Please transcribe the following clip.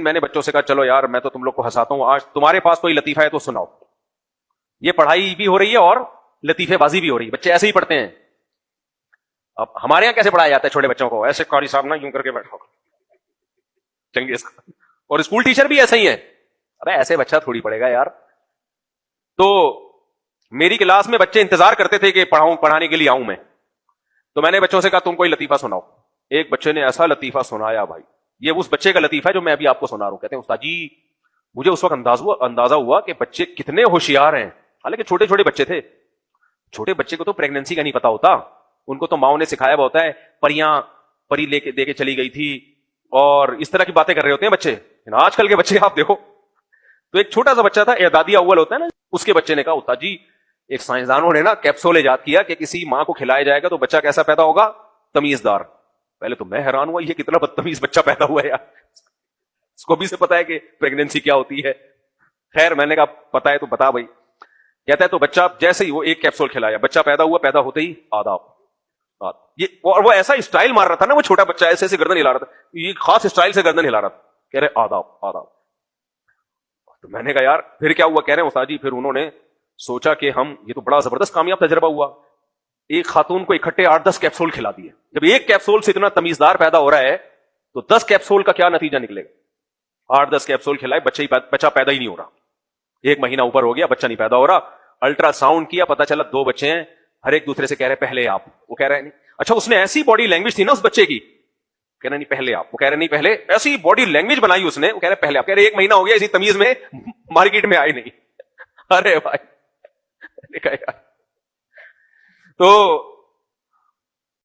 میں نے بچوں سے کہا چلو یار میں تو تم لوگ کو ہنساتا ہوں, آج تمہارے پاس کوئی لطیفہ ہے تو سناؤ. یہ پڑھائی بھی ہو رہی ہے اور لطیفے بازی بھی ہو رہی ہے, بچے ایسے ہی پڑھتے ہیں. اب ہمارے یہاں کیسے پڑھایا جاتا ہے چھوٹے بچوں کو, ایسے قاری صاحب نا یوں کر کے بیٹھا چنگیز, اور اسکول ٹیچر بھی ایسے ہی ہے. ابے ایسے بچہ تھوڑی پڑھے گا یار. تو میری کلاس میں بچے انتظار کرتے تھے کہ پڑھانے کے لیے آؤں میں, تو میں نے بچوں سے کہا تم کوئی لطیفہ سناؤ. ایک بچے نے ایسا لطیفہ سنایا بھائی, یہ اس بچے کا لطیفہ ہے جو میں ابھی آپ کو سنا رہا ہوں. کہتے ہیں استاد جی مجھے اس وقت اندازہ ہوا کہ بچے کتنے ہوشیار ہیں. حالانکہ چھوٹے چھوٹے بچے تھے. چھوٹے بچے کو تو پریگنینسی کا نہیں پتا ہوتا, ان کو تو ماؤں نے سکھایا ہوا ہوتا ہے پری لے کے دے کے چلی گئی تھی, اور اس طرح کی باتیں کر رہے ہوتے ہیں بچے. آج کل کے بچے آپ دیکھو, تو ایک چھوٹا سا بچہ تھا, اعدادی اول ہوتا ہے نا, اس کے بچے نے کہا استاد جی ایک سائنسدانوں نے نا کیپسول ایجاد کیا کہ کسی ماں کو کھلایا جائے گا تو بچہ کیسا پیدا ہوگا, تمیزدار. پہلے تو میں حیران ہوا, یہ کتنا بدتمیز بچہ پیدا ہوا ہے یار, اس کو بھی سے پتا ہے کہ پریگنینسی کیا ہوتی ہے. خیر میں نے کہا پتا ہے تو بتا بھائی. کہتا ہے تو بچہ جیسے ہی وہ ایک کیپسول کھلایا, بچہ پیدا ہوا, پیدا ہوتے ہی آداب. یہ اور وہ ایسا اسٹائل مار رہا تھا نا, وہ چھوٹا بچہ ایسے ایسے گردن ہلا رہا تھا, یہ خاص اسٹائل سے گردن ہلا رہا تھا, کہہ رہے آداب آداب. تو میں نے کہا یار پھر کیا ہوا, کہہ رہے ہیں استاد جی پھر انہوں نے سوچا کہ یہ تو بڑا زبردست کامیاب تجربہ ہوا. ایک خاتون کو اکٹھے 8-10 کیپسول کھلا دیے. جب ایک کیپسول سے اتنا تمیزدار پیدا ہو رہا ہے تو 10 کیپسول کا کیا نتیجہ نکلے گا. 8-10 کیپسول کھلائے, بچہ پیدا ہی نہیں ہو رہا. 1 مہینہ اوپر ہو گیا, بچہ نہیں پیدا ہو رہا. الٹرا ساؤنڈ کیا, پتا چلا 2 بچے ہیں, ہر ایک دوسرے سے کہہ رہے پہلے آپ, وہ کہہ رہے نہیں. اچھا اس نے ایسی باڈی لینگویج تھی نا اس بچے کی, کہہ رہے نہیں پہلے آپ, وہ کہہ رہے نہیں پہلے, ایسی باڈی لینگویج بنائی اس نے, وہ کہہ رہے پہلے آپ, کہہ رہے 1 مہینہ ہو گیا اسی تمیز میں مارکیٹ میں آئے نہیں. ارے بھائی تو